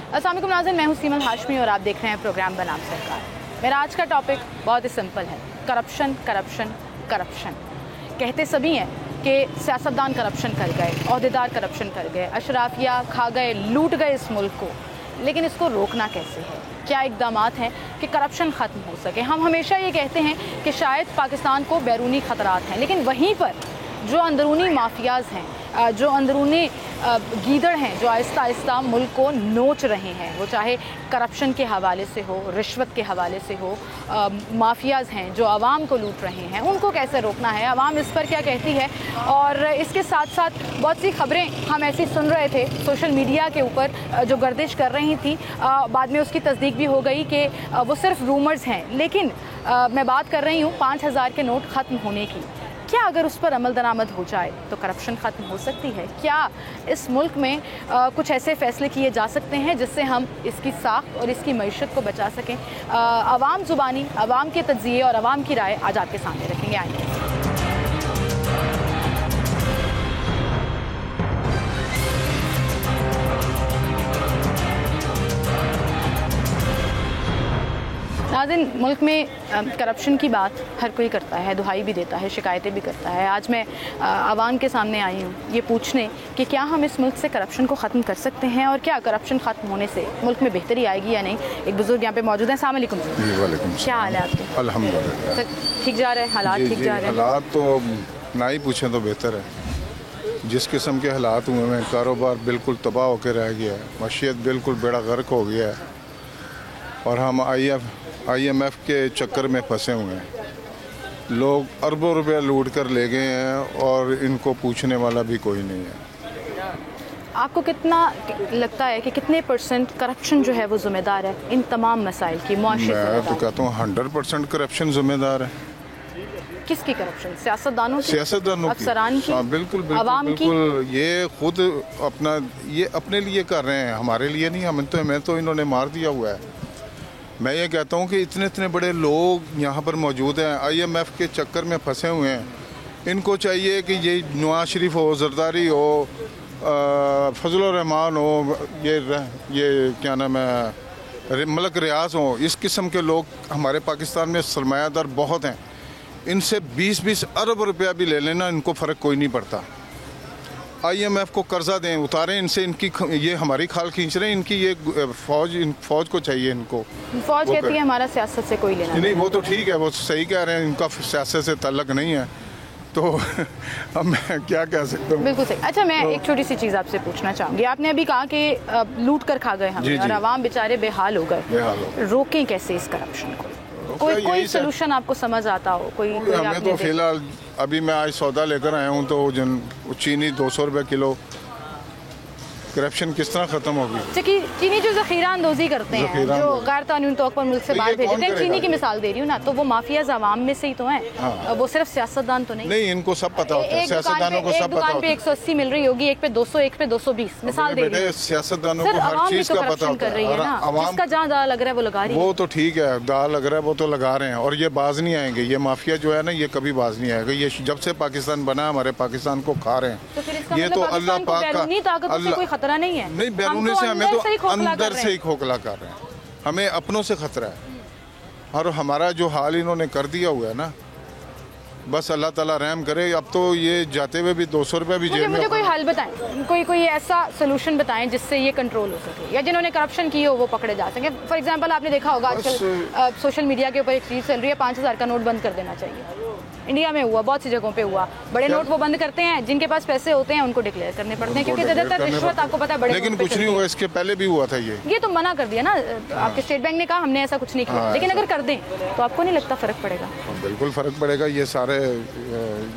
अस्सलाम वालेकुम नाज़रीन, मैं हूं सीमा हाशमी और आप देख रहे हैं प्रोग्राम बनाम सरकार। मेरा आज का टॉपिक बहुत ही सिंपल है, करप्शन करप्शन करप्शन। कहते सभी हैं कि सियासतदान करप्शन कर गए, अहदेदार करप्शन कर गए, अशराफिया खा गए, लूट गए इस मुल्क को, लेकिन इसको रोकना कैसे है? क्या इक़दामात हैं कि करप्शन ख़त्म हो सके? हम हमेशा ये कहते हैं कि शायद पाकिस्तान को बैरूनी ख़तरात हैं, लेकिन वहीं पर जो अंदरूनी माफियाज़ हैं, जो अंदरूनी गीदड़ हैं, जो आहिस्ता आहिस्ता मुल्क को नोच रहे हैं, वो चाहे करप्शन के हवाले से हो, रिश्वत के हवाले से हो, माफियाज़ हैं जो आवाम को लूट रहे हैं, उनको कैसे रोकना है? आवाम इस पर क्या कहती है? और इसके साथ साथ बहुत सी खबरें हम ऐसी सुन रहे थे सोशल मीडिया के ऊपर जो गर्दिश कर रही थी, बाद में उसकी तस्दीक भी हो गई कि वो सिर्फ रूमर्स हैं, लेकिन मैं बात कर रही हूँ 5000 के नोट ख़त्म होने की। क्या अगर उस पर अमल दरामद हो जाए तो करप्शन ख़त्म हो सकती है? क्या इस मुल्क में कुछ ऐसे फ़ैसले किए जा सकते हैं जिससे हम इसकी साख और इसकी मईशत को बचा सकें? आवाम ज़ुबानी, आवाम के तज्ज़िये और आवाम की राय आज आपके सामने रखेंगे। आएंगे नाज़रीन, मुल्क में करप्शन की बात हर कोई करता है, दुहाई भी देता है, शिकायतें भी करता है। आज मैं आवाम के सामने आई हूँ ये पूछने कि क्या हम इस मुल्क से करप्शन को ख़त्म कर सकते हैं और क्या करप्शन ख़त्म होने से मुल्क में बेहतरी आएगी या नहीं। एक बुजुर्ग यहाँ पे मौजूद हैं। अस्सलाम वालेकुम। क्या हाल है आपके? अल्हम्दुलिल्लाह ठीक जा रहे हैं हालात? ठीक जा रहे हैं हालात तो ना ही पूछें तो बेहतर है। जिस किस्म के हालात हुए हैं, कारोबार बिल्कुल तबाह होकर रह गया है, मशीयत बिल्कुल बेड़ा गर्क हो गया है और हम IMF के चक्कर में फंसे हुए हैं। लोग अरबों रुपया लूट कर ले गए हैं और इनको पूछने वाला भी कोई नहीं है। आपको कितना लगता है कि कितने % करप्शन जो है वो ज़िम्मेदार है इन तमाम मसाइल की? मैं तो कहता हूँ 100% करप्शन ज़िम्मेदार है। किसकी करप्शन? सियासतदानों की, सियासतदानों अफसरान की, बिल्कुल आवाम की। ये खुद अपने लिए कर रहे हैं, हमारे लिए नहीं। हमें तो इन्होंने मार दिया हुआ है। मैं ये कहता हूँ कि इतने बड़े लोग यहाँ पर मौजूद हैं, IMF के चक्कर में फंसे हुए हैं। इनको चाहिए कि ये नवाज शरीफ हो, जरदारी हो, फजल रहमान हो, ये क्या नाम है, मलक रियाज हो, इस किस्म के लोग हमारे पाकिस्तान में सरमायादार बहुत हैं। इनसे 20-20 अरब रुपया भी ले लेना, इनको फ़र्क कोई नहीं पड़ता। IMF को कर्जा दें, उतारें इनसे, इनकी ये हमारी खाल खींच रहे हैं। इनकी ये फौज को चाहिए। इनको फौज कहती है हमारा सियासत से कोई लेना नहीं। वो तो ठीक है, वो सही कह रहे हैं, इनका सियासत से ताल्लुक नहीं है। तो अब मैं क्या कह सकता हूँ। बिल्कुल सही। अच्छा, मैं एक छोटी सी चीज़ आपसे पूछना चाहूँगी। आपने अभी कहा कि लूट कर खा गए हम और आवाम बेचारे बेहाल हो गए। रोकें कैसे इस करप्शन को? कोई सलूशन आपको समझ आता हो? हमें तो फिलहाल अभी मैं आज सौदा लेकर आया हूँ तो चीनी 200 रुपये किलो। करप्शन किस तरह खत्म होगी? चीनी जो ज़ख़ीरा अंदोज़ी करते हैं, जो गैर कानूनी तौर पर मुल्क से बाहर भेजते हैं, चीनी की मिसाल दे रही हूँ ना, तो वो माफियाज़ आवाम में से ही तो हैं। वो सिर्फ सियासतदान तो नहीं। इनको सब पता होता है, सियासतदानों को सब पता होता है। दुकान पे 180 मिल रही होगी, एक पे 200, एक पे 220, मिसाल दे रही हूँ। सियासतदानों को हर चीज़ का पता होता है। जिसका जहाँ दाल लग रहा है वो लगा रही है। वो तो ठीक है, दाल लग रहा है वो तो लगा रहे हैं और ये बाज नहीं आएंगे। ये माफिया जो है ना, ये कभी बाज नहीं आएगा। ये जब से पाकिस्तान बना, हमारे पाकिस्तान को खा रहे हैं। ये तो अल्लाह पाक का कोई खतरा नहीं है। नहीं, बैरूनी से हमें तो अंदर से ही खोखला कर रहे हैं। हमें अपनों से खतरा है और हमारा जो हाल इन्होंने कर दिया हुआ है ना, बस अल्लाह ताला रहम करे। अब तो ये जाते हुए भी 200 रुपये भी जेब में। मुझे कोई हल बताएं, कोई ऐसा सोल्यूशन बताएं जिससे ये कंट्रोल हो सके या जिन्होंने करप्शन की हो वो पकड़े जा सके। फॉर एग्जांपल, आपने देखा होगा आजकल सोशल मीडिया के ऊपर एक चीज़ चल रही है, 5000 का नोट बंद कर देना चाहिए। इंडिया में हुआ, बहुत सी जगहों पे हुआ। बड़े नोट वो बंद करते हैं, जिनके पास पैसे होते हैं उनको डिक्लेयर करने पड़ते हैं, क्योंकि ज़्यादातर रिश्वत आपको पता है बड़े। लेकिन कुछ नहीं हुआ, इसके पहले भी हुआ था। ये तो मना कर दिया ना आपके स्टेट बैंक ने, कहा हमने ऐसा कुछ नहीं किया। लेकिन अगर कर दें तो आपको नहीं लगता फ़र्क पड़ेगा? बिल्कुल फ़र्क पड़ेगा। ये सारे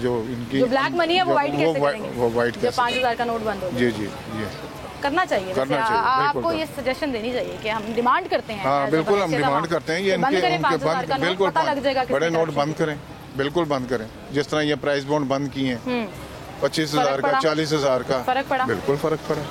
जो इनकी ब्लैक मनी है वो वाइट कैसे करेंगे? वो वाइट जब 5000 का नोट बंद हो। जी करना चाहिए। आपको ये सजेशन देनी चाहिए कि हम डिमांड करते हैं। हाँ बिल्कुल, हम डिमांड करते हैं ये बिल्कुल पता लग जाएगा। बड़े नोट बंद करें, बिल्कुल बंद करें। जिस तरह ये प्राइस बॉन्ड बंद किए हैं, 25,000 का, 40,000 का, फर्क पड़ा? बिल्कुल फ़र्क पड़ा।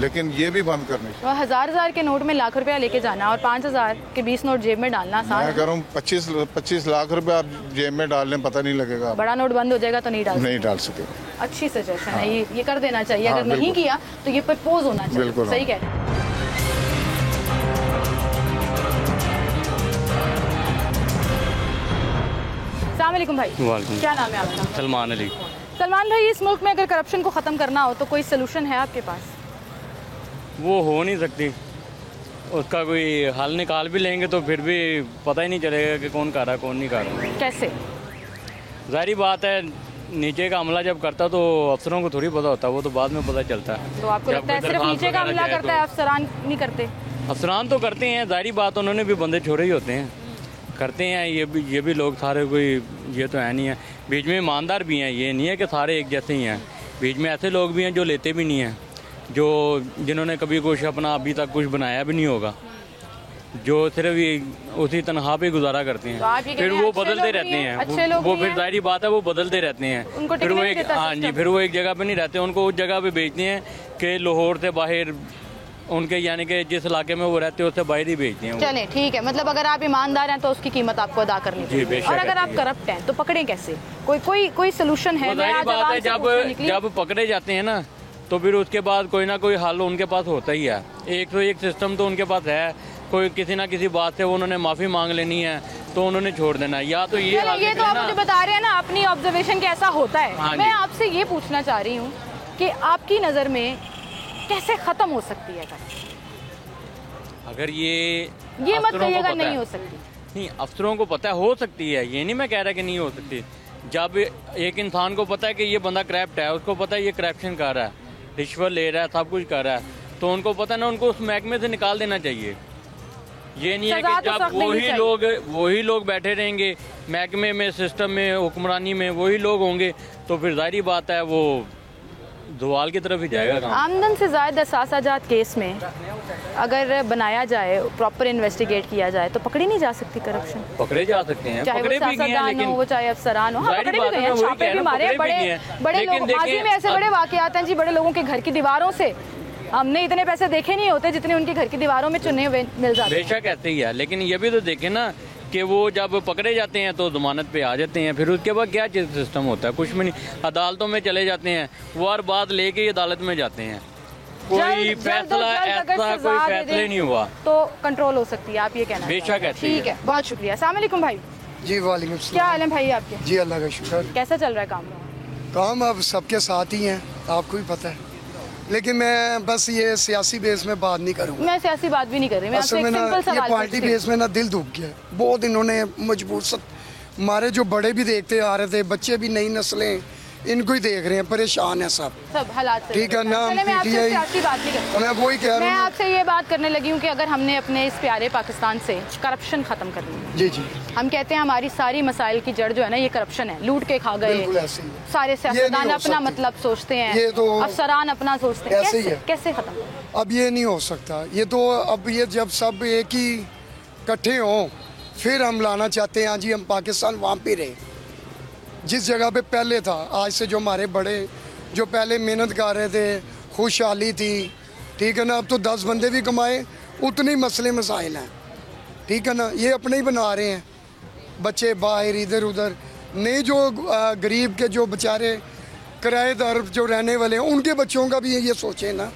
लेकिन ये भी बंद करने चाहिए। 1000 के नोट में लाख रुपया लेके जाना और 5000 के 20 नोट जेब में डालना आसान है। मैं कह रहा हूँ 25 लाख रुपया आप जेब में डाल लें, पता नहीं लगेगा। बड़ा नोट बंद हो जाएगा तो नहीं डाल सके। अच्छी सजेशन है ये कर देना चाहिए। अगर नहीं किया तो ये प्रपोज होना चाहिए। सही कह रहे हैं। अस्सलाम वालेकुम भाई। वालेकुम। क्या नाम है आपका? सलमान अली। सलमान भाई, इस मुल्क में अगर करप्शन को ख़त्म करना हो तो कोई सलूशन है आपके पास? वो हो नहीं सकती, उसका कोई हल निकाल भी लेंगे तो फिर भी पता ही नहीं चलेगा कि कौन कर रहा है कौन नहीं कर रहा। कैसे? जाहिर बात है, नीचे का हमला जब करता तो अफसरों को थोड़ी पता होता, वो तो बाद में पता चलता है। तो आपको जब लगता है कोई सिर्फ दरख्वास्त नीचे का वगैरह हमला जाए करता है, अफसरान नहीं करते? अफसरान तो करते हैं, जाहिर बात, उन्होंने भी बंदे छोड़े ही होते हैं, करते हैं। ये भी लोग सारे कोई ये तो है नहीं है, बीच में ईमानदार भी हैं, ये नहीं है कि सारे एक जैसे ही हैं। बीच में ऐसे लोग भी हैं जो लेते भी नहीं हैं, जो जिन्होंने कभी कुछ अपना अभी तक कुछ बनाया भी नहीं होगा, जो सिर्फ ये उसी तनख्वाह पे गुजारा करते हैं। तो आप ये कह फिर रहे हैं वो अच्छे बदलते लोग भी रहते हैं, हैं, अच्छे लोग वो भी फिर हैं। जाहिर बात है वो बदलते रहते हैं। उनको फिर वो टिकने एक नहीं देता हाँ जी, सिस्टम। फिर वो एक जगह पे नहीं रहते, उनको उस जगह पे भेजते हैं कि लाहौर से बाहर उनके यानी कि जिस इलाके में वो रहते हैं उससे बाहर ही भेजते हैं वो। चले ठीक है, मतलब अगर आप ईमानदार हैं तो उसकी कीमत आपको अदा करनी जी, चाहिए, बेशक और अगर आप चाहिए। करप्ट हैं तो पकड़े कैसे? कोई सोल्यूशन है? तो मैं जाहिर आज बात आवाम है, से पूछने निकली। जब पकड़े जाते हैं ना तो फिर उसके बाद कोई ना कोई हल उनके पास होता ही है। एक तो एक सिस्टम तो उनके पास है, कोई किसी ना किसी बात से उन्होंने माफ़ी मांग लेनी है तो उन्होंने छोड़ देना है, या तो ये चलो, हल ये तो निकले आप ना। मुझे बता रहे हैं ना अपनी ऑब्जर्वेशन के ऐसा होता है। हाँ मैं जी। आपसे ये पूछना चाह रही हूँ कि आपकी नज़र में कैसे ख़त्म हो सकती है करप्शन? अगर ये ये मत अफसरों को कहिएगा पता नहीं है। हो सकती। नहीं, अफसरों को पता है, हो सकती है, ये नहीं मैं कह रहा कि नहीं हो सकती। जब एक इंसान को पता है कि ये बंदा करप्ट है, उसको पता है ये करप्शन कर रहा है, रिश्वत ले रहा है, सब कुछ कर रहा है, तो उनको पता है ना, उनको उस महकमे से निकाल देना चाहिए। ये नहीं है सजा कि तो जब सख्त देनी चाहिए। वही लोग बैठे रहेंगे महकमे में, सिस्टम में, हुक्मरानी में वही लोग होंगे, तो फिर जाहिर बात है वो जवाल की तरफ ही जाएगा काम। आमदन से ज़ायद असासाजात केस में अगर बनाया जाए, प्रॉपर इन्वेस्टिगेट किया जाए तो पकड़ी नहीं जा सकती करप्शन? पकड़े जा सकते हैं, चाहे वो पकड़े भी गए हैं, सियासतदान हो, लेकिन वो चाहे अफसरान हो। हाँ, जाहिर पकड़े भी बात गए है, हैं, मैं वही छापे कह भी रहा हूँ, मारे, पकड़े भी बड़े गए हैं। बड़े लेकिन लोग माजी देखिए, में ऐसे बड़े वाकयात हैं जी, बड़े लोगों के घर की दीवारों से हमने इतने पैसे देखे नहीं होते जितने उनके घर की दीवारों में चुने हुए मिल जाते हैं। बेशक ऐसे ही है, लेकिन ये भी तो देखें ना कि वो जब पकड़े जाते हैं तो जमानत पे आ जाते हैं, फिर उसके बाद क्या चीज़ सिस्टम होता है, कुछ भी नहीं, अदालतों में चले जाते हैं, वो हर बात लेके ही अदालत में जाते हैं, कोई जल्द फैसला अगर ऐसा सजा कोई दे फैसले दें नहीं हुआ। तो कंट्रोल हो सकती है, आप ये कहना बेशक चाह रहे हैं। ऐसे ही ठीक है, बहुत शुक्रिया। अस्सलाम वालेकुम भाई। जी वालेकुम क्या सलाम। हाल है भाई आपके? जी अल्लाह का शुक्र। कैसा चल रहा है काम? काम अब सबके साथ ही हैं, आपको भी पता है, लेकिन मैं बस ये सियासी बेस में बात नहीं करूँगा। मैं सियासी बात भी नहीं कर रही, मैं असल आपसे में एक ना सिंपल ये सवाल पार्टी पूछ रही बेस में ना दिल दुख गया है। बहुत इन्होंने मजबूर हमारे जो बड़े भी देखते आ रहे थे, बच्चे भी नई नस्लें इनको ही देख रहे हैं, परेशान है सब। सब हालात से। ठीक है ना, चले, मैं आपसे PTI सियासी बात नहीं करती। मैं वही कह मैं रहा हूँ। आपसे ये बात करने लगी हूँ कि अगर हमने अपने इस प्यारे पाकिस्तान से करप्शन खत्म करनी है, जी जी हम कहते हैं हमारी सारी मसाइल की जड़ जो है ना ये करप्शन है, लूट के खा गए, बिल्कुल ऐसे ही है। सारे सियासतदान नहीं हो अपना सकती। मतलब सोचते हैं, ये तो अफसरान अपना सोचते हैं, ऐसे ही कैसे है। कैसे खत्म करें? अब ये नहीं हो सकता, ये तो अब ये जब सब एक ही इकट्ठे हों फिर हम लाना चाहते हैं। हाँ जी, हम पाकिस्तान वहाँ पे रहे जिस जगह पे पहले था। आज से जो हमारे बड़े जो पहले मेहनत कर रहे थे, खुशहाली थी, ठीक है ना, अब तो 10 बंदे भी कमाए उतने ही मसले मसाइल हैं, ठीक है ना। ये अपने ही बना रहे हैं बच्चे बाहर इधर उधर, नहीं जो गरीब के जो बेचारे किराएदार जो रहने वाले हैं उनके बच्चों का भी ये सोचें ना,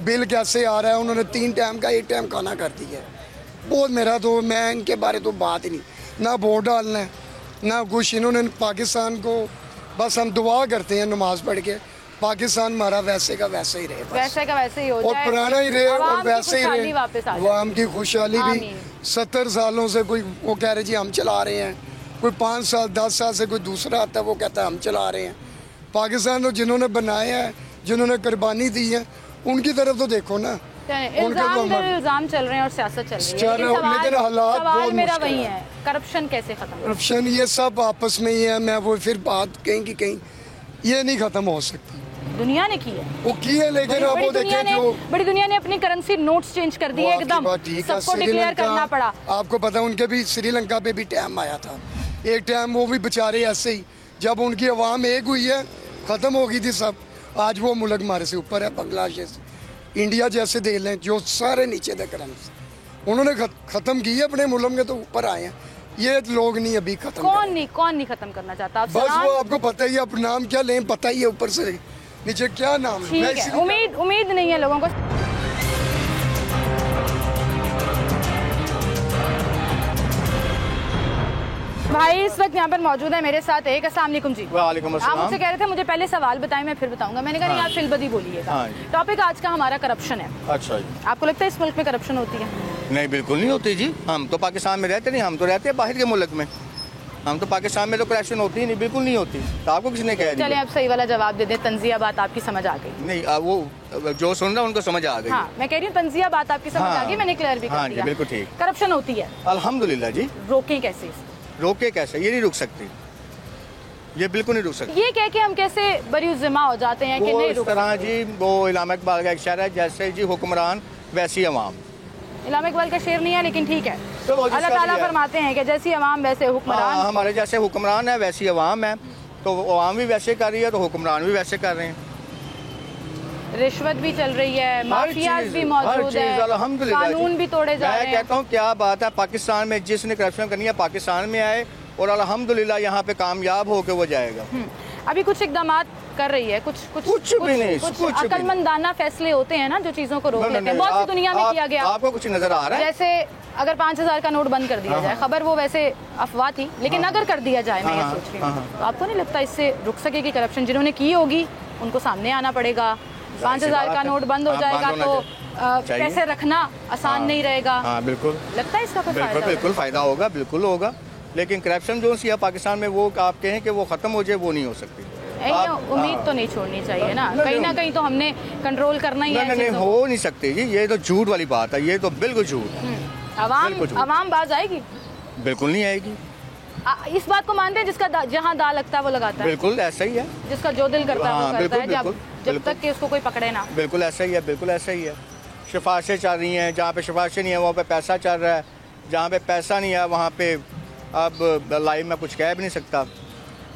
बिल कैसे आ रहा है। उन्होंने 3 टाइम का 1 टाइम खाना कर दिया है। बहुत मेरा तो, मैं इनके बारे तो बात ही नहीं, ना वोट डालना है ना कुछ। इन्होंने पाकिस्तान को बस हम दुआ करते हैं नमाज पढ़ के, पाकिस्तान हमारा वैसे का वैसे ही रहे बस। वैसे का वैसे ही हो और जाए, पुराना ही रहे अवाम और की वैसे ही खुशहाली रहे, वापस आ जाए। आवाम की खुशहाली भी। आमीन। 70 सालों से कोई वो कह रहे जी हम चला रहे हैं, कोई 5 साल 10 साल से कोई दूसरा आता है वो कहता है हम चला रहे हैं। पाकिस्तान तो जिन्होंने बनाया है, जिन्होंने कुर्बानी दी है, उनकी तरफ तो देखो ना। इल्जाम दर इल्जाम चल रहे हैं और सियासत चल रही है, चल रहे हैं, लेकिन हालात सवाल बहुत मेरा मुश्किल वही है। है, करप्शन कैसे खत्म करें? करप्शन ये सब आपस में ही है। मैं वो फिर बात कहीं की कहीं ये नहीं खत्म हो सकती। दुनिया ने की है, वो की है, लेकिन अब वो देखें जो बड़ी दुनिया ने अपनी करेंसी नोट्स चेंज कर दिए वो आपकी एकदम, बात ठीक है। सबको डिक्लेयर करना पड़ा। आपको पता है उनके भी श्रीलंका पे भी टाइम आया था, एक टाइम वो भी बेचारे ऐसे ही, जब उनकी आवाम एक हुई है ख़त्म हो गई थी सब। आज वो मुल्क हमारे से ऊपर है, बांग्लादेश इंडिया जैसे देश हैं जो सारे नीचे थे करंसी, उन्होंने ख़त्म की है अपने मुल्क में, तो ऊपर आए हैं। ये लोग नहीं अभी खत्म कौन नहीं खत्म करना चाहता? आप बस वो आपको पता ही है, अब नाम क्या लें पता ही है, ऊपर से नीचे क्या नाम है। ठीक है, उम्मीद नहीं है लोगों को। भाई इस वक्त यहाँ पर मौजूद है मेरे साथ एक। अस्सलाम वालेकुम जी। वालेकुम आप अस्सलाम। मुझसे कह रहे थे मुझे पहले सवाल बताएं, मैं फिर बताऊंगा। मैंने कहा नहीं, आप फिलबदी बोलिएगा। हाँ। टॉपिक आज का हमारा करप्शन है। अच्छा जी। आपको लगता है इस मुल्क में करप्शन होती है? नहीं, बिल्कुल नहीं होती जी। हम तो पाकिस्तान में रहते नहीं, हम तो रहते हैं बाहर के मुल्क में। हम तो पाकिस्तान में तो करप्शन होती ही नहीं, बिल्कुल नहीं होती। तो आपको किसने कह चले दिया? आप सही वाला जवाब दे दें। तंजिया बात आपकी समझ आ गई? नहीं, वो जो सुन रहा है उनको समझ आ गई। हाँ, मैं कह रही हूँ तंजिया बात आपकी समझ हाँ। आ गई, मैंने क्लियर भी कर हाँ जी, दिया। बिल्कुल ठीक। करप्शन होती है, अल्हम्दुलिल्लाह जी। रोकें कैसे इसे? रोके कैसे? ये नहीं रुक सकती, ये बिल्कुल नहीं रुक सकती। ये कह के हम कैसे बरीउज़्ज़िम्मा हो जाते हैं कि वो नहीं इस रुक? तरह जी, वो इलामा इकबाल का एक शेर है, जैसे जी हुक्मरान वैसी अवाम। इलामा इकबाल का शेर नहीं है, लेकिन ठीक है। तो वो जिसका अल्लाह ताला भी है। फरमाते हैं कि जैसी अवाम वैसे हुक्मरान। हाँ, हमारे जैसे हुक्मरान है वैसी अवाम है, तो अवाम भी वैसे कर रही है तो हुक्मरान भी वैसे कर रहे हैं। रिश्वत भी चल रही है, माफियाज चीज़, भी हर मौजूद चीज़, है, अल्हम्दुलिल्लाह जी। कानून भी तोड़े जा रहे मैं हैं। कहता हूँ क्या बात है, पाकिस्तान में जिसने करप्शन करनी है पाकिस्तान में आए और अल्हम्दुलिल्लाह यहाँ पे कामयाब होके वो जाएगा। अभी कुछ इकदाम कर रही है, कुछ भी नहीं, कुछ भी नहीं। अकलमंदाना फैसले होते हैं ना जो चीजों को रोक नहीं, लेते हैं। नहीं, बहुत सी आप- दुनिया में आप- किया गया। आपको कुछ नजर आ रहा है? जैसे अगर 5,000 का नोट बंद कर दिया जाए, खबर वो वैसे अफवाह थी, लेकिन अगर कर दिया जाए, मैं ये सोच रही हूँ, तो आपको नहीं लगता इससे रुक सकेगी करप्शन? जिन्होंने की होगी उनको सामने आना पड़ेगा। 5,000 का नोट बंद हो जाएगा तो पैसे रखना आसान नहीं रहेगा। हाँ, बिल्कुल लगता है इसका कोई बिल्कुल फायदा? बिल्कुल फायदा होगा, बिल्कुल होगा। लेकिन करप्शन जो सी है पाकिस्तान में, वो आप कहें कि वो खत्म हो जाए, वो नहीं हो सकती। उम्मीद तो नहीं छोड़नी चाहिए ना, कहीं ना कहीं तो हमने कंट्रोल करना ही है नहीं, चीज़ों को। हो नहीं सकती जी, ये तो झूठ वाली बात है, ये तो बिल्कुल झूठ है। बिल्कुल झूठ। अवाम बाज आएगी? बिल्कुल नहीं आएगी। इस बात को मानते हैं जिसका जहाँ दा लगता है वो लगाता है, बिल्कुल ऐसा ही है, जिसका जो दिल करता है वो हाँ, करता बिल्कुल, है, जब बिल्कुल, तक कि उसको कोई पकड़े ना। बिल्कुल ऐसा ही है, बिल्कुल ऐसा ही है। सिफारिशें चल रही हैं, जहाँ पे सिफारिशें नहीं है वहाँ पे पैसा चल रहा है, जहाँ पे पैसा नहीं है वहाँ पे अब लाइव में कुछ कह भी नहीं सकता।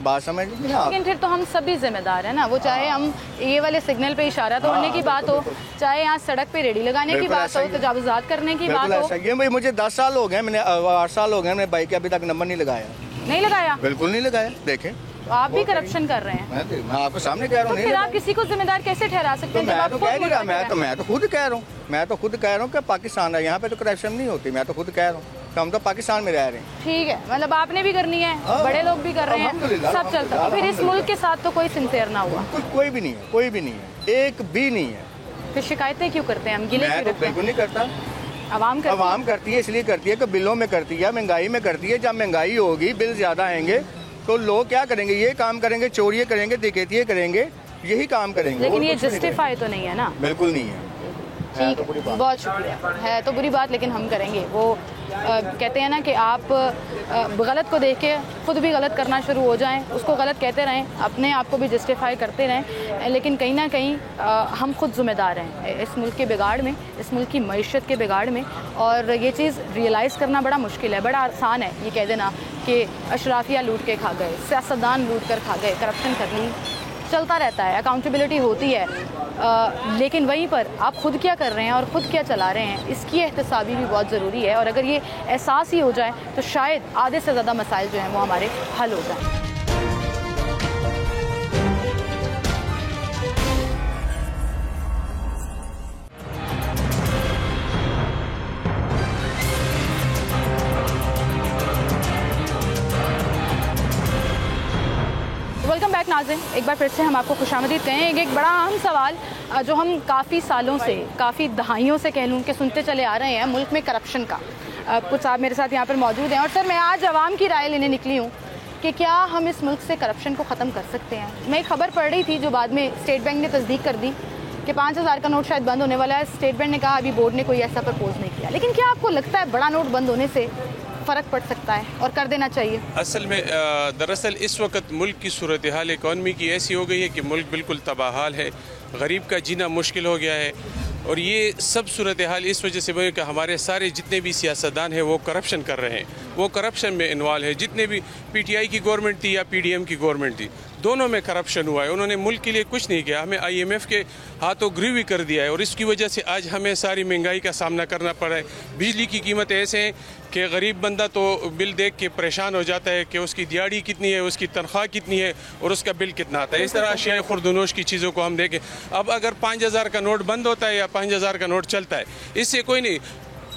बात समझ लीजिए आप। लेकिन फिर तो हम सभी जिम्मेदार हैं ना, वो चाहे हम ये वाले सिग्नल पे इशारा तोड़ने की बात हो, चाहे यहाँ सड़क पे रेडी लगाने की बिल्कुल बात ऐसा हो, ही है। तजावुज़ात करने की बिल्कुल बात हो। ऐसा ही है। भाई मुझे 10 साल हो गए, मैंने 8 साल हो गए, मैंने बाइक के अभी तक नंबर नहीं लगाया। नहीं लगाया बिल्कुल नहीं लगाया, देखें। तो आप भी करप्शन कर रहे हैं। मैं आपको सामने कह रहा तो हूँ, फिर नहीं आप लगाया। किसी को जिम्मेदार कैसे ठहरा सकते तो हैं जब मैं आप तो खुद कह नहीं रहा, मुल्क में मैं तो खुद कह रहा हूँ, मैं तो खुद कह रहा हूँ कि पाकिस्तान है, यहाँ पे तो करप्शन नहीं होती। मैं तो खुद कह रहा हूँ, तो हम तो पाकिस्तान में रह रहे हैं। ठीक है, मतलब आपने भी करनी है, हाँ। बड़े लोग भी कर रहे हैं, अल्हम्दुलिल्लाह, सब चलता है। फिर इस मुल्क के साथ तो कोई सिंसेयर ना हुआ, कोई भी नहीं है, कोई भी नहीं है, एक भी नहीं है। फिर शिकायतें क्यों करते हैं हम? गिले मैं क्यों तो रखते हैं? बिल्कुल नहीं करता। आवाम करती है। आवाम करती है, इसलिए करती है कि बिलों में करती है, महंगाई में करती है। जब महंगाई होगी, बिल ज़्यादा आएंगे तो लोग क्या करेंगे? ये काम करेंगे, चोरियाँ करेंगे, डकैतियाँ करेंगे, यही काम करेंगे। लेकिन और ये कुछ नहीं करेंगे। जस्टिफाई तो नहीं है ना। बिल्कुल नहीं है। ठीक तो बुरी है, बात। बहुत शुक्रिया। है तो बुरी बात, लेकिन हम करेंगे। वो कहते हैं ना कि आप गलत को देख के खुद भी गलत करना शुरू हो जाएं, उसको गलत कहते रहें, अपने आप को भी जस्टिफाई करते रहें, लेकिन कहीं ना कहीं हम खुद ज़िम्मेदार हैं इस मुल्क के बिगाड़ में, इस मुल्क की मईशत के बिगाड़ में। और ये चीज़ रियलाइज़ करना बड़ा मुश्किल है। बड़ा आसान है ये कह देना कि अशराफिया लूट के खा गए, सियासतदान लूट कर खा गए, करप्शन कर ली, चलता रहता है, अकाउंटेबिलिटी होती है। लेकिन वहीं पर आप खुद क्या कर रहे हैं और ख़ुद क्या चला रहे हैं, इसकी एहतसाबी भी बहुत ज़रूरी है। और अगर ये एहसास ही हो जाए तो शायद आधे से ज़्यादा मसाइल जो हैं वो हमारे हल हो जाएँ। वेलकम बैक नाज़रीन, एक बार फिर से हम आपको खुशामदीद कहें। एक बड़ा अहम सवाल जो हम काफ़ी सालों से, काफ़ी दहाइयों से कह लूँ कि सुनते चले आ रहे हैं, मुल्क में करप्शन का। कुछ साहब मेरे साथ यहाँ पर मौजूद हैं और सर मैं आज आवाम की राय लेने निकली हूँ कि क्या हम इस मुल्क से करप्शन को ख़त्म कर सकते हैं। मैं एक खबर पढ़ रही थी जो बाद में स्टेट बैंक ने तस्दीक कर दी कि 5,000 का नोट शायद बंद होने वाला है। स्टेट बैंक ने कहा अभी बोर्ड ने कोई ऐसा प्रपोज नहीं किया, लेकिन क्या आपको लगता है बड़ा नोट बंद होने से फ़र्क पड़ सकता है और कर देना चाहिए? असल में दरअसल इस वक्त मुल्क की सूरत हाल इकॉनमी की ऐसी हो गई है कि मुल्क बिल्कुल तबाहाल है, गरीब का जीना मुश्किल हो गया है। और ये सब सूरत हाल इस वजह से बनी कि हमारे सारे जितने भी सियासतदान हैं वो करप्शन कर रहे हैं, वो करप्शन में इन्वॉल्व है। जितने भी PTI की गवर्नमेंट थी या PDM की गवर्नमेंट थी, दोनों में करप्शन हुआ है। उन्होंने मुल्क के लिए कुछ नहीं किया, हमें IMF के हाथों गिरवी कर दिया है और इसकी वजह से आज हमें सारी महंगाई का सामना करना पड़ा है। बिजली की कीमत ऐसे हैं कि गरीब बंदा तो बिल देख के परेशान हो जाता है कि उसकी दिहाड़ी कितनी है, उसकी तनख्वाह कितनी है और उसका बिल कितना आता है। इस तरह अशिया खुर्दनोश की चीज़ों को हम देखें। अब अगर 5,000 का नोट बंद होता है या 5,000 का नोट चलता है, इससे कोई नहीं,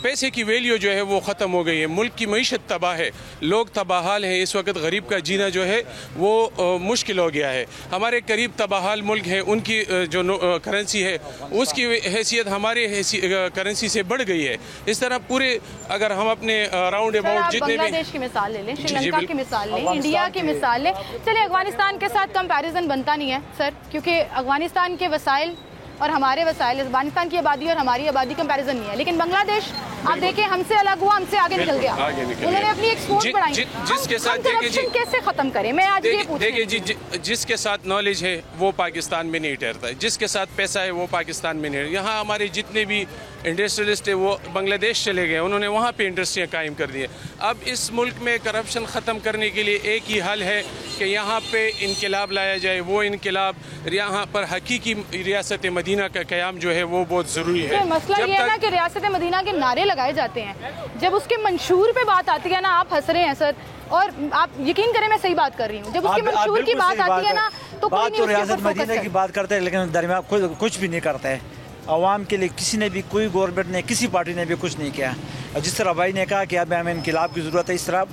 पैसे की वैल्यू जो है वो ख़त्म हो गई है, मुल्क की मईशत तबाह है, लोग तबाहाल हैं। इस वक्त गरीब का जीना जो है वो मुश्किल हो गया है। हमारे करीब तबाहाल मुल्क हैं, उनकी जो करेंसी है उसकी हैसियत हमारे करेंसी से बढ़ गई है। इस तरह पूरे अगर हम अपने राउंड अबाउट जितने भी बांग्लादेश की मिसाल ले लें, श्रीलंका की मिसाल लें, इंडिया की मिसाल लें, चलिए अफगानिस्तान के साथ कंपैरिजन बनता नहीं है सर, क्योंकि अफगानिस्तान के वसाइल और हमारे वसाइल, अफगानिस्तान की आबादी और हमारी आबादी कंपैरिजन नहीं है। लेकिन बांग्लादेश आप देखें हमसे अलग हुआ, हमसे आगे निकल गया, उन्होंने अपनी एक्सपोर्ट बढ़ाई। जिसके साथ करप्शन कैसे खत्म करें, मैं आज ये देखिए जी, जिसके साथ नॉलेज है वो पाकिस्तान में नहीं ठहरता है, जिसके साथ पैसा है वो पाकिस्तान में नहीं। यहाँ हमारे जितने भी इंडस्ट्रियलिस्ट है वो बांग्लादेश चले गए, उन्होंने वहाँ पे इंडस्ट्रियाँ कायम कर दी है। अब इस मुल्क में करप्शन ख़त्म करने के लिए एक ही हल है कि यहाँ पे इनकलाब लाया जाए। वो इनकलाब यहाँ पर हकीकी रियासत मदीना का क़याम जो है वो बहुत ज़रूरी है। तो मसला ये है ना कि रियासत मदीना के नारे लगाए जाते हैं, जब उसके मंशूर पे बात आती है ना, आप हंस रहे हैं सर, और आप यकीन करें मैं सही बात कर रही हूँ, जब उसके मंशूर की बात आती है ना तो कोई नहीं रियासत मदीना की बात करते हैं, लेकिन दरमियान खुद कुछ भी नहीं करता है। आवाम के लिए किसी ने भी, कोई गवर्नमेंट ने, किसी पार्टी ने भी कुछ नहीं किया। जिस तरह भाई ने कहा कि अब हमें इनकलाब की ज़रूरत है, इस तरह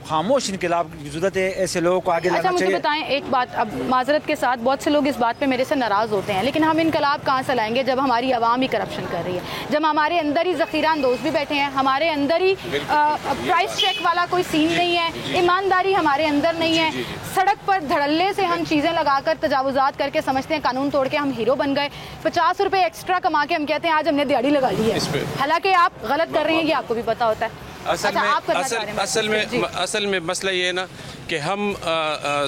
खामोश इनकलाब की ज़रूरत है। ऐसे लोगों को आगे लाना चाहिए। मुझे बताएं एक बात, अब माजरत के साथ बहुत से लोग इस बात पे मेरे से नाराज़ होते हैं, लेकिन हम इनकलाब कहाँ से लाएंगे जब हमारी आवाम ही करप्शन कर रही है, जब हमारे अंदर ही ज़ख़ीरा अंदोज़ भी बैठे हैं, हमारे अंदर ही प्राइस चेक वाला कोई सीन नहीं है, ईमानदारी हमारे अंदर नहीं है, सड़क पर धड़ल्ले से हम चीज़ें लगाकर तजावुज़ात करके समझते हैं कानून तोड़ के हम हीरो बन गए। 50 रुपये एक्स्ट्रा कमा के हम कहते हैं आज हमने दिहाड़ी लगा ली है, हालांकि आप गलत कर रहे हैं, ये आपको भी पता होता है। असल में मसला ये है ना कि हम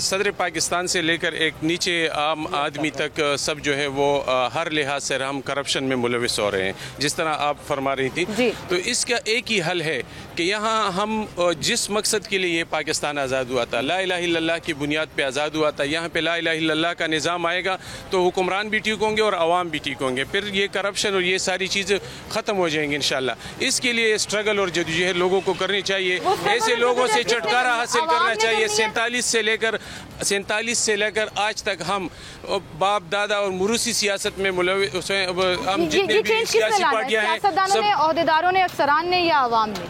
सदर पाकिस्तान से लेकर एक नीचे आम आदमी तक सब जो है वो हर लिहाज से हम करप्शन में मुलविस हो रहे हैं, जिस तरह आप फरमा रही थी। तो इसका एक ही हल है कि यहाँ हम जिस मकसद के लिए ये पाकिस्तान आज़ाद हुआ था, ला इलाहा इल्लल्लाह की बुनियाद पे आज़ाद हुआ था, यहाँ पे ला इलाहा इल्लल्लाह का निज़ाम आएगा तो हुक्मरान भी ठीक होंगे और अवाम भी ठीक होंगे, फिर ये करप्शन और ये सारी चीज़ें ख़त्म हो जाएंगी इंशाल्लाह। इसके लिए स्ट्रगल और जदोजहद लोगों को करनी चाहिए, ऐसे लोगों से छुटकारा हासिल करना चाहिए। 47 से लेकर आज तक हम बाप दादा और मुरूसी सियासत में मुलविस हैं। हम जितने भी सियासी पार्टियां हैं, सब ओहदेदारों ने, अफसरान ने या अवाम ने,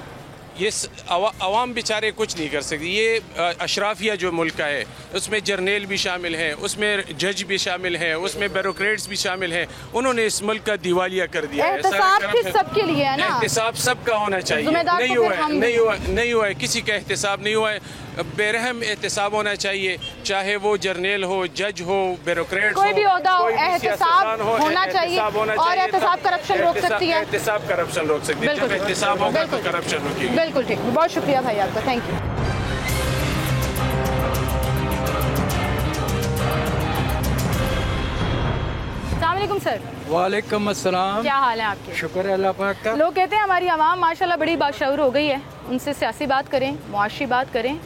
ये अवाम बेचारे कुछ नहीं कर सकते। ये अशराफिया जो मुल्क का है उसमें जर्नेल भी शामिल हैं, उसमें जज भी शामिल हैं, उसमें ब्यूरोक्रेट्स भी शामिल हैं, उन्होंने इस मुल्क का दिवालिया कर दिया है। एहतसाब सबके लिए है ना, एहतसाब सबका होना चाहिए। नहीं हुआ है, किसी का एहतसाब नहीं हुआ है। बेरहम एहतसाब होना चाहिए, चाहे वो जर्नेल हो, जज हो, ब्यूरोक्रेट कोई भी ओहदा हो, एहतसाब होना चाहिए और एहतसाब करप्शन रोक सकती है। एहतसाब करप्शन रोक सकती है, जब एहतसाब होगा तो करप्शन रुकेगी। बिल्कुल ठीक, बहुत शुक्रिया भाई आपका, थैंक यू। अस्सलामुअलैकुम सर। वालेकुम अस्सलाम। क्या हाल है आपके? शुक्र है अल्लाह पाक का। लोग कहते हैं हमारी आवाम माशाल्लाह बड़ी बाशऊर हो गई है, उनसे सियासी बात करें, मुआशी बात करें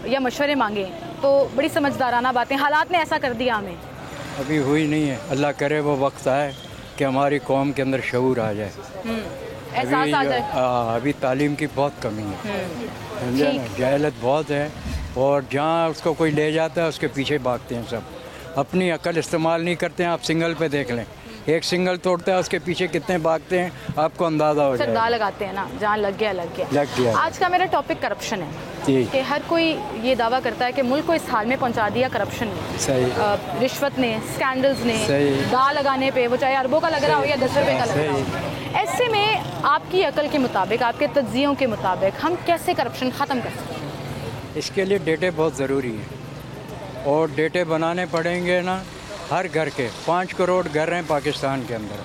या मशवरे मांगें तो बड़ी समझदाराना बातें, हालात ने ऐसा कर दिया हमें। अभी हुई नहीं है, अल्लाह करे वो वक्त आए कि हमारी कौम के अंदर शऊर आ जाए, एहसास आ जाए। अभी तालीम की बहुत कमी है, समझे ना, जहलत बहुत है, और जहाँ उसको कोई ले जाता है उसके पीछे भागते हैं सब, अपनी अकल इस्तेमाल नहीं करते हैं। आप सिंगल पे देख लें, एक सिंगल तोड़ता है उसके पीछे कितने भागते हैं, आपको अंदाजा हो जाएगा। लगाते हैं ना, जहाँ लग गया। आज का मेरा टॉपिक करप्शन है कि हर कोई ये दावा करता है कि मुल्क को इस हाल में पहुंचा दिया करप्शन ने, सही, रिश्वत ने, स्कैंडल्स ने, सही, दाल लगाने पे, वो चाहे अरबों का लग रहा हो या 10 रुपए का लग रहा हो। ऐसे में आपकी अकल के मुताबिक, आपके तज्जियों के मुताबिक हम कैसे करप्शन ख़त्म कर सकते हैं? इसके लिए डेटे बहुत ज़रूरी है, और डेटे बनाने पड़ेंगे ना। हर घर के 5 करोड़ घर हैं पाकिस्तान के अंदर,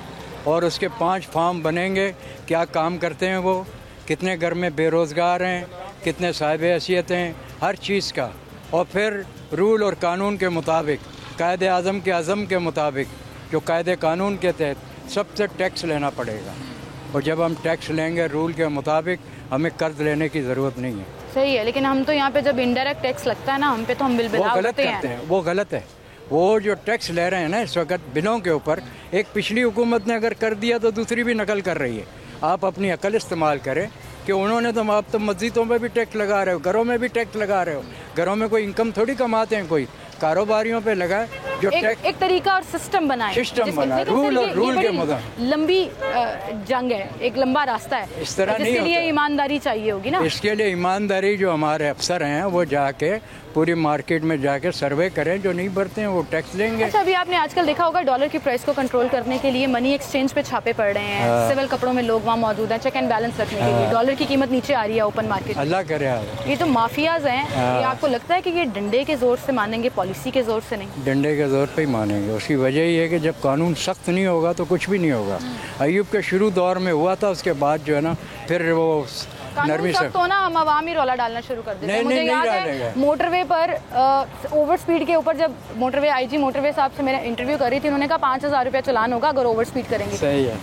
और उसके 5 फार्म बनेंगे, क्या काम करते हैं वो, कितने घर में बेरोज़गार हैं, कितने साहिब हैसियत हैं, हर चीज़ का। और फिर रूल और कानून के मुताबिक, कायदे आज़म के अज़म के मुताबिक, जो कायदे कानून के तहत सबसे टैक्स लेना पड़ेगा। और जब हम टैक्स लेंगे रूल के मुताबिक, हमें कर्ज लेने की ज़रूरत नहीं है। सही है, लेकिन हम तो यहाँ पे जब इनडायरेक्ट टैक्स लगता है ना हम पे, तो हम बिल वो गलत करते हैं, वो गलत है। वो जो टैक्स ले रहे हैं ना इस वक्त बिलों के ऊपर, एक पिछली हुकूमत ने अगर कर दिया तो दूसरी भी नकल कर रही है। आप अपनी अकल इस्तेमाल करें कि उन्होंने तो, आप तो मस्जिदों में भी टैक्स लगा रहे हो, घरों में भी टैक्स लगा रहे हो, घरों में कोई इनकम थोड़ी कमाते हैं कोई, कारोबारियों पे लगाए जो एक तरीका और सिस्टम बनाए, बनाए, रूल के मगर लंबी जंग है, एक लंबा रास्ता है, इस तरह नहीं इसके लिए होता। ईमानदारी चाहिए होगी ना। इसके लिए ईमानदारी जो हमारे अफसर हैं वो जाके पूरी मार्केट में जाके सर्वे करें, जो नहीं भरते हैं वो टैक्स लेंगे। अच्छा, अभी आपने आजकल देखा होगा डॉलर की प्राइस को कंट्रोल करने के लिए मनी एक्सचेंज पे छापे पड़ रहे हैं, सिविल कपड़ों में लोग वहाँ मौजूद हैं चेक एंड बैलेंस रखने के लिए, डॉलर की कीमत नीचे आ रही है ओपन मार्केट। अल्लाह करे। ये जो माफियाज हैं, ये आपको लगता है कि ये डंडे के जोर से मानेंगे, पॉलिसी के जोर से नहीं? डंडे के जोर पे ही मानेंगे। उसकी वजह ये है कि जब कानून सख्त नहीं होगा तो कुछ भी नहीं होगा। अयूब के शुरू दौर में हुआ था, उसके बाद जो है ना फिर वो नरमी से तो ना हम आवाम ही रौला डालना शुरू कर देते हैं। नहीं, मुझे नहीं, याद नहीं है मोटरवे पर ओवर स्पीड के ऊपर, जब मोटरवे आईजी मोटरवे साहब से मेरा इंटरव्यू कर रही थी, उन्होंने कहा 5,000 रुपया चलान होगा अगर ओवर स्पीड करेंगे। सही है।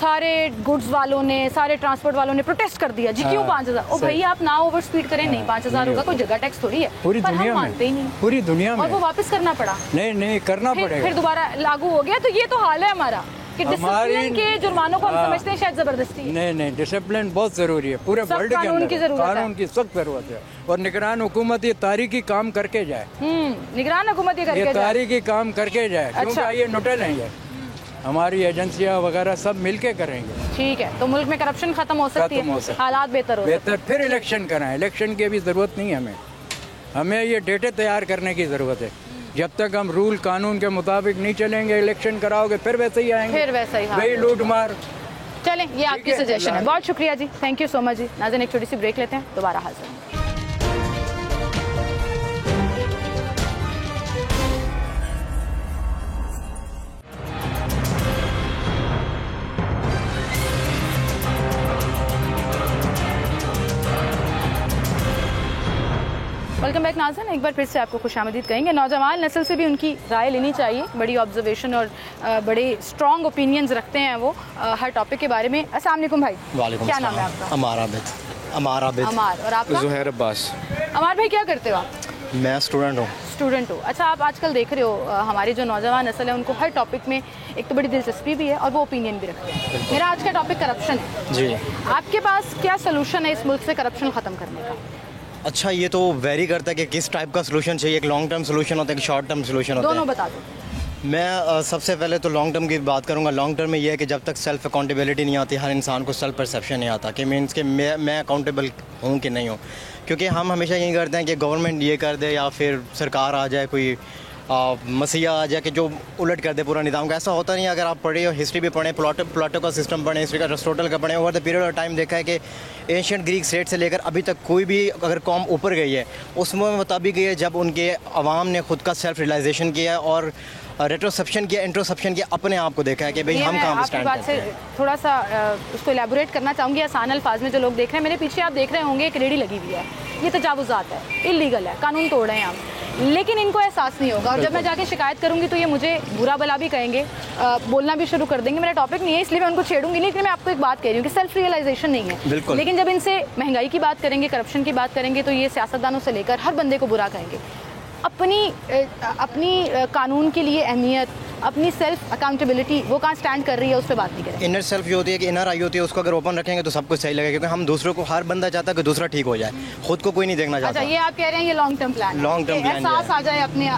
सारे गुड्स वालों ने, सारे ट्रांसपोर्ट वालों ने प्रोटेस्ट कर दिया जी, क्यों 5,000? ओ भाई आप ना ओवर स्पीड करें, नहीं 5,000 होगा, कोई जगह टैक्स थोड़ी है। पूरी पर हम दुनिया में, मानते ही नहीं, पूरी दुनिया में, और वो वापस करना पड़ा। नहीं करना पड़ेगा। फिर दोबारा लागू हो गया। तो ये तो हाल है हमारा कि डिसिप्लिन के जुर्मानों को हम समझते हैं शायद जबरदस्ती है। नहीं, डिसिप्लिन बहुत जरूरी है पूरे वर्ल्ड के कानून अंदर। की जरूरत है। कानून की सख्त जरूरत है और निगरान हुकूमत ये तारीखी काम करके जाए। निगरान हुकूमत ये तारीखी काम करके जाए, क्योंकि ये नुटल नहीं है, हमारी एजेंसियां वगैरह सब मिलके करेंगे। ठीक है, तो मुल्क में करप्शन खत्म हो सकती है, हालात बेहतर हो सकते हैं। फिर इलेक्शन कराएं। इलेक्शन की भी जरूरत नहीं है हमें ये डेटे तैयार करने की जरूरत है। जब तक हम रूल कानून के मुताबिक नहीं चलेंगे, इलेक्शन कराओगे फिर वैसे ही आएंगे, फिर वैसा ही वही लूट मार। चलें, ये आपकी सजेशन है, बहुत शुक्रिया जी, थैंक यू सो मच जी। नाज़रीन, एक छोटी सी ब्रेक लेते हैं, दोबारा हाजिर। वेलकम बैक नाज़रीन, एक बार फिर से आपको खुशामदीद कहेंगे। नौजवान नस्ल से भी उनकी राय लेनी चाहिए, बड़ी ऑब्जर्वेशन और बड़े स्ट्रॉन्ग ओपिनियंस रखते हैं वो हर टॉपिक के बारे में। अस्सलाम वालेकुम भाई, क्या नाम है आपका? अमार आबिद। अमार, और आपका? ज़ुहैर अब्बास। अमार भाई, क्या करते हो आप? मैं स्टूडेंट हूँ। स्टूडेंट हो, अच्छा। आप आजकल देख रहे हो हमारी जो नौजवान नस्ल है उनको हर टॉपिक में एक तो बड़ी दिलचस्पी भी है और वो ओपिनियन भी रखते हैं। मेरा आज का टॉपिक करप्शन है जी। आपके पास क्या सोल्यूशन है इस मुल्क से करप्शन ख़त्म करने का? अच्छा, ये तो वेरी करता है कि किस टाइप का सोल्यूशन चाहिए। एक लॉन्ग टर्म सोल्यूशन होता है, एक शॉर्ट टर्म सोल्यूशन होता है। दोनों बता दो। मैं सबसे पहले तो लॉन्ग टर्म की बात करूंगा। लॉन्ग टर्म में ये है कि जब तक सेल्फ अकाउंटेबिलिटी नहीं आती, हर इंसान को सेल्फ परसेप्शन नहीं आता कि मीन्स कि मैं अकाउंटेबल हूँ कि नहीं हूँ। क्योंकि हम हमेशा यही करते हैं कि गवर्नमेंट ये कर दे या फिर सरकार आ जाए, कोई मसीहा आ जाए कि जो उलट कर दे पूरा निज़ाम का। ऐसा होता नहीं है। अगर आप पढ़े हो, हिस्ट्री भी पढ़ें, प्लाटो का सिस्टम पढ़ें, हिस्ट्री का एरिस्टोटल का पढ़ें, over the period of time देखा है कि एशियंट ग्रीक स्टेट से लेकर अभी तक कोई भी अगर कौम ऊपर गई है उसमें तभी गई है जब उनके अवाम ने खुद का सेल्फ रियलाइजेशन किया है और रेट्रोसेप्शन किया, इंट्रोसेप्शन किया, अपने आप को देखा है कि भाई हम कहाँ स्टैंड बात से थोड़ा सा उसको एलैबोरेट करना चाहूँगी आसान अल्फाज में। जो लोग देख रहे हैं, मेरे पीछे आप देख रहे होंगे एक रेडी लगी हुई है, ये तजावुज़ात है, इलीगल है, कानून तोड़ रहे हैं हम, लेकिन इनको एहसास नहीं होगा। और जब मैं जाके शिकायत करूंगी तो ये मुझे बुरा भला भी कहेंगे, बोलना भी शुरू कर देंगे। मेरा टॉपिक नहीं है इसलिए मैं उनको छेड़ूंगी नहीं, लेकिन मैं आपको एक बात कह रही हूँ कि सेल्फ रियलाइजेशन नहीं है। लेकिन जब इनसे महंगाई की बात करेंगे, करप्शन की बात करेंगे, तो ये सियासतदानों से लेकर हर बंदे को बुरा कहेंगे। अपनी कानून के लिए अहमियत, अपनी सेल्फ अकाउंटेबिलिटी वो कहाँ स्टैंड कर रही है, उस पर बात नहीं करें। इनर सेल्फ जो होती है कि इनर आई होती है, उसको अगर ओपन रखेंगे तो सब कुछ सही लगेगा। क्योंकि हम दूसरों को, हर बंदा चाहता है कि दूसरा ठीक हो जाए, खुद को कोई नहीं देखना चाहता। अच्छा, ये आप कह रहे हैं ये long term plan, long term plan एहसास आ जाए अपने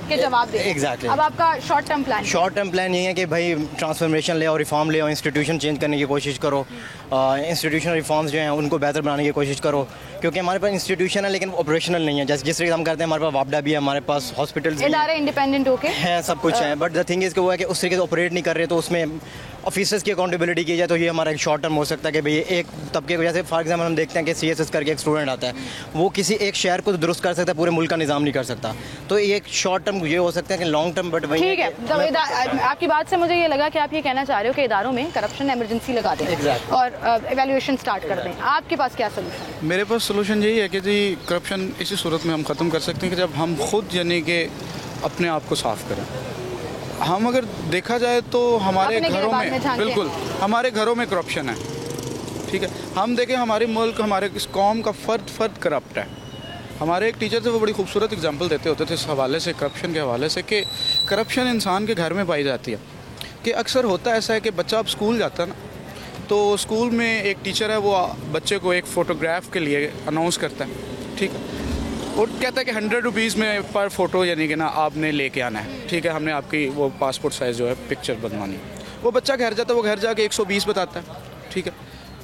के जवाब दे। एग्जैक्टली। अब आपका short term plan? Short term plan ये है कि भाई ट्रांसफॉर्मेशन ले और रिफॉर्म ले और इंस्टीट्यूशन चेंज करने की कोशिश करो। इंस्टीट्यूशनल रिफॉर्म्स जो हैं उनको बेहतर बनाने की कोशिश करो। क्योंकि हमारे पास इंस्टीट्यूशन है लेकिन ऑपरेशनल नहीं है। जैसे जिस तरीके हम करते हैं, हमारे पास वापडा भी है, हमारे पास हॉस्पिटल्स इदारे इंडिपेंडेंट होके हैं, सब कुछ है। बट द थिंग इज कि वो है कि उस तरीके से ऑपरेट नहीं कर रहे, तो उसमें ऑफिसर्स की अकाउंटेबिलिटी की जाए तो ये हमारा एक शॉर्ट टर्म हो सकता है कि भाई एक तबके को, जैसे फॉर एग्जाम्पल हम देखते हैं कि CSS करके एक स्टूडेंट आता है, वो किसी एक शहर को तो दुरुस्त कर सकता है, पूरे मुल्क का निज़ाम नहीं कर सकता। तो ये एक शॉर्ट टर्म ये हो सकता है कि लॉन्ग टर्म। बट वही ठीक है, आपकी बात से मुझे ये लगा कि आप ये कहना चाह रहे हो कि इदारों में करप्शन एमरजेंसी लगा दें और एवेल्युएशन स्टार्ट कर दें। आपके पास क्या सोल्यूशन है? मेरे पास सोल्यूशन यही है कि जी करप्शन इसी सूरत में हम ख़त्म कर सकते हैं कि जब हम खुद यानी कि अपने आप को साफ करें। हम अगर देखा जाए तो हमारे घरों में बिल्कुल हमारे घरों में करप्शन है, ठीक है। हम देखें हमारे मुल्क, हमारे इस कौम का फ़र्द करप्ट है। हमारे एक टीचर थे, वो बड़ी खूबसूरत एग्जांपल देते होते थे इस हवाले से, करप्शन के हवाले से, कि करप्शन इंसान के घर में पाई जाती है। कि अक्सर होता ऐसा है कि बच्चा अब स्कूल जाता है ना, तो स्कूल में एक टीचर है, वो बच्चे को एक फ़ोटोग्राफ के लिए अनाउंस करता है, ठीक है। और कहता है कि 100 रुपीज़ में पर फोटो यानी कि ना आपने लेके आना है, ठीक है, हमने आपकी वो पासपोर्ट साइज़ जो है पिक्चर बनवानी। वो बच्चा घर जाता है, वो घर जाके 120 बताता है, ठीक है।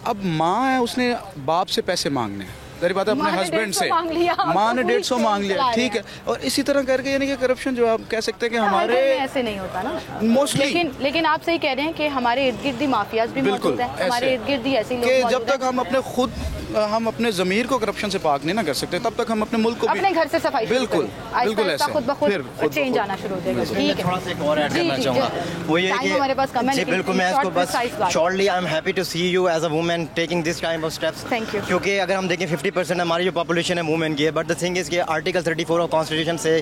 अब माँ है, उसने बाप से पैसे मांगने हैं, गरीब बात है, अपने हस्बैंड से माँ ने 150 मांग लिया, ठीक है। और इसी तरह करके यानी कि करप्शन जो आप कह सकते हैं कि हमारे ऐसे नहीं होता ना मोस्टली, लेकिन आप सही कह रहे हैं कि हमारे इर्द गिर्द माफियाज भी मौजूद हैं, हमारे इर्द गिर्द ऐसे लोग जब तक हम अपने ज़मीर को करप्शन से पाक नहीं ना कर सकते, तब तक हम अपने मुल्क को अपने घर से सफाई बिल्कुल ऐसे खुद ब खुद चेंज आना शुरू हो जाएगा। ठीक है, थोड़ा सा एक और ऐड करना चाहूँगा, वो ये कि हमारे पास कम है, जी बिल्कुल, मैं इसको बस shortly I am happy to see you as a women taking this kind of steps. Thank you. क्योंकि अगर हम देखें 50% हमारी जो पॉपुलेशन है वुमेन की है, बट द थिंग इज कि आर्टिकल 34 ऑफ कॉन्स्टिट्यूशन से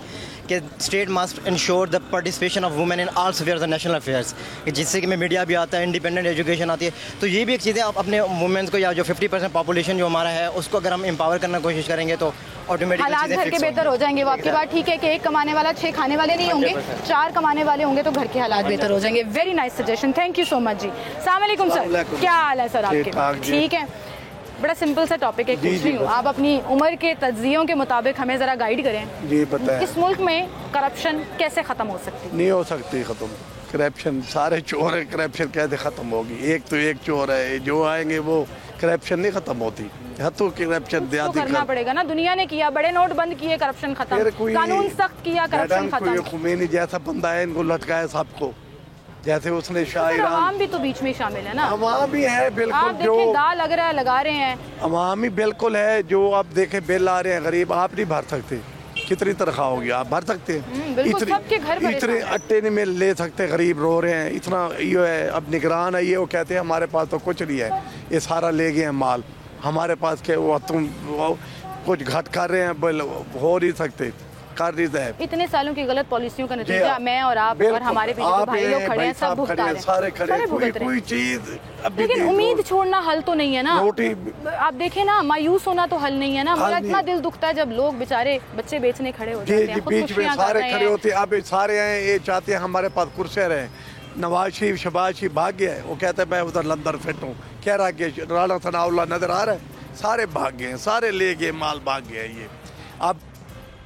कि state must ensure the participation of women in all spheres of national affairs, जिससे कि मीडिया भी आता है, इंडिपेंडेंट एजुकेशन आती है। तो ये भी एक चीज़ है, आप अपने वुमेन्स को या जो 50% पॉपुलेशन जो हमारा है उसको अगर हम एम्पावर करने की कोशिश करेंगे तो ऑटोमेटिकली हालात घर के बेहतर हो जाएंगे। वो आपकी बात ठीक है कि एक कमाने वाला 6 खाने वाले नहीं होंगे, 4 कमाने वाले होंगे तो घर के हालात बेहतर हो जाएंगे। Very nice suggestion, thank you so much जी। अस्सलाम वालेकुम सर, क्या हाल है सर आपके? ठीक है, बड़ा सिंपल सा टॉपिक है, पूछ रही हूँ, आप अपनी उम्र के तज्जियों के मुताबिक हमें ज़रा गाइड करें। जी बताएं, इस मुल्क में करप्शन कैसे ख़त्म हो सकती है? नहीं हो सकती ख़त्म। करप्शन, सारे चोर है, करप्शन कैसे ख़त्म होगी? एक तो एक चोर है, जो आएंगे वो करप्शन नहीं ख़त्म होती। तो करप्शन तो करना पड़ेगा ना, दुनिया ने किया, बड़े नोट बंद किए, करप्शन खत्म, कानून सख्त किया, करप्शन खत्म। खुमैनी जैसा बंदा है, इनको लटकाया सबको, जैसे उसने शाह अवाम भी तो बीच में शामिल है ना। अवाम भी है बिल्कुल, आप देखें दाल लग रहा है, लगा रहे हैं, अवाम ही बिल्कुल है। जो आप देखें बिल आ रहे हैं, गरीब आप नहीं भर सकते, कितनी तनख्वाह होगी, आप भर सकते हैं? इतने अट्टे नहीं में ले सकते, गरीब रो रहे हैं, इतना ये है। अब निगरान है ये, वो कहते हैं हमारे पास तो कुछ नहीं है, ये सारा ले गए हैं माल, हमारे पास के वो तुम कुछ घट कर रहे हैं, बिल हो नहीं सकते, कर नहीं सकते। इतने सालों की गलत पॉलिसियों का नतीजा मैं और आप और हमारे पीछे जो भाई लोग खड़े हैं, सब भुगता रहे हैं, सारे खड़े, कोई चीज। लेकिन उम्मीद छोड़ना हल तो नहीं है ना। आप देखें ना, मायूस होना तो हल नहीं है ना। मेरा इतना दिल दुखता है जब लोग बेचारे बच्चे बेचने खड़े हो जाते हैं, बीच में सारे खड़े होते हैं। अब सारे हैं, ये चाहते हैं हमारे पास कुर्सियां रहे। नवाज शरीफ, शहबाज शरीफ भाग गया है, वो कहता है मैं उधर लंदन फिट हूँ, क्या रह गया? राणा सनाउल्लाह नजर आ रहा है, सारे भाग गए, सारे ले गए, माल भाग गया। ये अब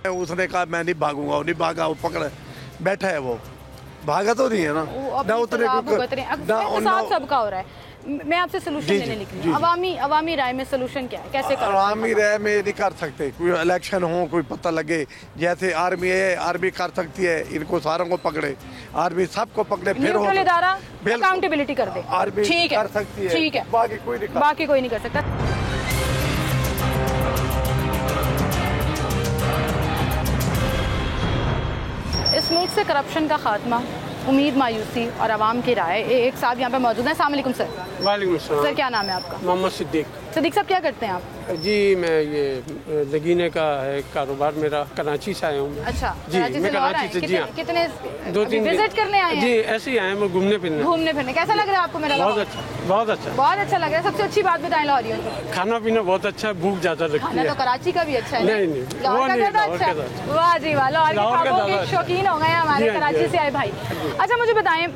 उसने कहा मैं नहीं भागूंगा, वो नहीं भागा, वो पकड़ बैठा है, वो भागा तो नहीं है ना। सबका हो रहा है। मैं आपसे सोल्यूशन लेने निकली, अवामी राय में सोल्यूशन क्या है, कैसे करें? अवामी राय में नहीं कर सकते, कोई इलेक्शन हो, कोई पता लगे, जैसे आर्मी है, आर्मी कर सकती है, इनको सारों को पकड़े, आर्मी सबको पकड़े, फिर अकाउंटेबिलिटी कर दे, आर्मी ठीक है, कर सकती है, ठीक है, बाकी कोई नहीं कर सकता। इस मुल्क से करप्शन का खात्मा, उम्मीद, मायूसी और आवाम की राय। एक साहब यहाँ पे मौजूद हैं। अस्सलाम वालेकुम सर। वालेकुम सलाम। सर क्या नाम है आपका? मोहम्मद सिद्दीक। सिद्दीक साहब क्या करते हैं आप? जी मैं ये लगीने का है कारोबार मेरा, कराची से आया हूँ। अच्छा जी, मैं कराची से। जी हाँ, कितने 2-3 विजिट करने आए हैं? जी ऐसे ही आए हैं, घूमने फिरने। कैसा लग रहा है आपको मेरा? बहुत अच्छा, बहुत अच्छा, बहुत अच्छा लग रहा है। सबसे अच्छी बात बताएं लाहौरियों की। खाना पीना बहुत अच्छा है, भूख ज्यादा लगती है। खाना तो कराची का भी अच्छा है। नहीं, लाहौर का ज्यादा अच्छा। वाह जी वाह, लाहौर के शौकीन हो गए हमारे कराची से आए भाई। अच्छा मुझे बताएं,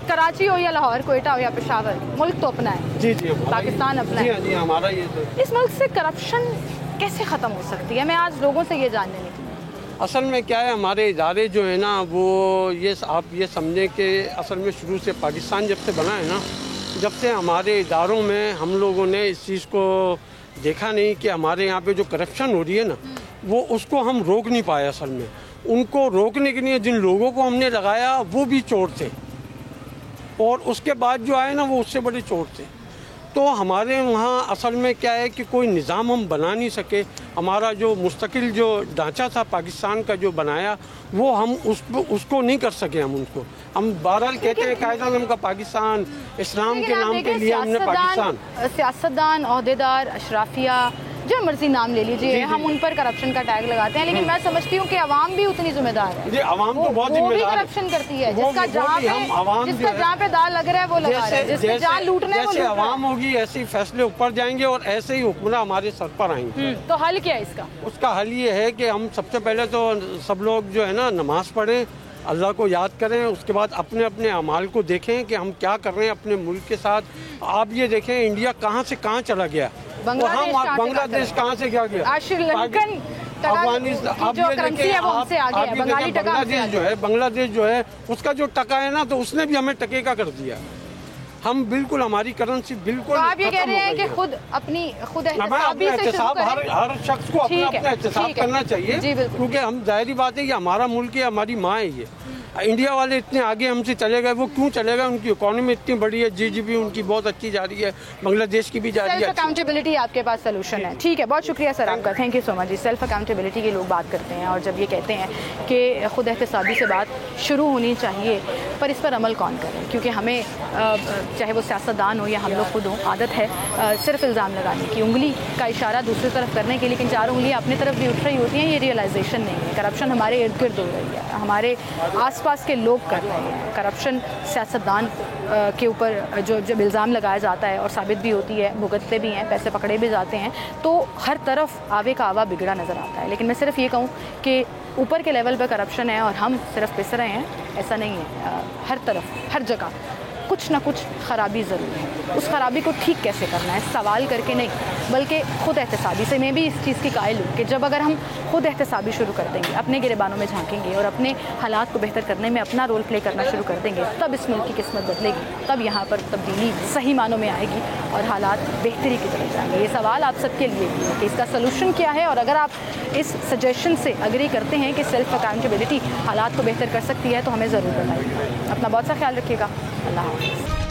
कराची हो या लाहौर, कोयटा हो या पेशावर, मुल्क तो अपना है। जी, पाकिस्तान अपना है। जी हमारा ये। इस मुल्क से करप्शन कैसे ख़त्म हो सकती है? मैं आज लोगों से ये जानने निकली। असल में क्या है, हमारे इदारे जो है ना, वो ये आप ये समझें कि असल में शुरू से पाकिस्तान जब से बना है ना, जब से हमारे इदारों में हम लोगों ने इस चीज़ को देखा नहीं कि हमारे यहाँ पे जो करप्शन हो रही है ना, वो उसको हम रोक नहीं पाए। असल में उनको रोकने के लिए जिन लोगों को हमने लगाया वो भी चोर थे, और उसके बाद जो आए ना वो उससे बड़े चोर थे। तो हमारे वहाँ असल में क्या है कि कोई निज़ाम हम बना नहीं सके। हमारा जो मुस्तकिल जो ढांचा था पाकिस्तान का जो बनाया, वो हम उसको नहीं कर सके। हम बहरहाल कहते हैं कायदा का पाकिस्तान, इस्लाम के नाम के लिए हमने पाकिस्तान। सियासतदान, ओहदेदार, अशराफिया, जो मर्जी नाम ले लीजिए, हम उन पर करप्शन का टैग लगाते हैं, लेकिन मैं समझती हूँ कि अवाम भी उतनी जिम्मेदार है। जी अवाम तो बहुत जिम्मेदार है। करप्शन करती है, जिसका जहाँ पे दाल लग रहा है वो लगा रहा है, जिससे जहाँ लूटना है वो लूट रहा है। जैसे अवाम होगी ऐसे ही फैसले ऊपर जाएंगे और ऐसे ही हुक्मरान हमारे सर पर आएंगे। तो हल क्या है इसका? उसका हल ये है कि हम सबसे पहले तो सब लोग जो है ना नमाज पढ़ें, अल्लाह को याद करें, उसके बाद अपने अपने अमाल को देखें कि हम क्या कर रहे हैं अपने मुल्क के साथ। आप ये देखें इंडिया कहाँ से कहाँ चला गया, बांग्लादेश कहाँ से क्या गया, श्रीलंकन बांग्लादेश जो है उसका जो टका है ना, तो उसने भी हमें टके का कर दिया। हम बिल्कुल, हमारी करेंसी बिल्कुल। तो आप ये कह रहे हैं कि खुद एहतसाबी से शुरू करें। हर शख्स को अपना एहतसाब करना चाहिए, क्योंकि हम जाहिर बात है कि हमारा मुल्क है, हमारी माँ है ये। इंडिया वाले इतने आगे हमसे चले गए, वो क्यों चले गए? उनकी इकोनॉमी इतनी बड़ी है, जीडीपी उनकी बहुत अच्छी जा रही है, बांग्लादेश की भी जा रही है। सेल्फ अकाउंटेबिलिटी आपके पास सोल्यूशन है, ठीक है, बहुत शुक्रिया सर आपका, थैंक यू सो मच जी। सेल्फ अकाउंटेबिलिटी की लोग बात करते हैं, और जब ये कहते हैं कि खुद एहतसाबी से बात शुरू होनी चाहिए, पर इस पर अमल कौन करे? क्योंकि हमें चाहे वो सियासतदान हो या हम लोग खुद हों, आदत है सिर्फ इल्ज़ाम लगाने की, उंगली का इशारा दूसरी तरफ करने की, लेकिन चार उंगलियाँ अपनी तरफ भी उठ रही होती हैं, ये रियलाइजेशन नहीं है। करप्शन हमारे इर्द गिर्द हो रही है, हमारे आसपास के लोग कर रहे हैं। करप्शन सियासतदान के ऊपर जब इल्ज़ाम लगाया जाता है और साबित भी होती है, भुगतते भी हैं, पैसे पकड़े भी जाते हैं, तो हर तरफ आवे का आवा बिगड़ा नज़र आता है। लेकिन मैं सिर्फ ये कहूँ कि ऊपर के लेवल पर करप्शन है और हम सिर्फ पिस रहे हैं, ऐसा नहीं है। हर तरफ, हर जगह कुछ ना कुछ ख़राबी ज़रूर है। उस ख़राबी को ठीक कैसे करना है, सवाल करके नहीं, बल्कि खुद एहतसाबी से। मैं भी इस चीज़ की कायल हूँ कि जब अगर हम खुद एहतसाबी शुरू कर देंगे, अपने गिरेबानों में झांकेंगे और अपने हालात को बेहतर करने में अपना रोल प्ले करना शुरू कर देंगे, तब इस मुल्क की किस्मत बदलेगी, तब यहाँ पर तब्दीली सही मानों में आएगी और हालात बेहतरी की तरफ जाएंगे। ये सवाल आप सबके लिए भी है कि इसका सलूशन क्या है, और अगर आप इस सजेशन से अग्री करते हैं कि सेल्फ अकाउंटेबिलिटी हालात को बेहतर कर सकती है, तो हमें ज़रूर बताइए। अपना बहुत सा ख्याल रखिएगा। अल्लाह हाफ़िज़।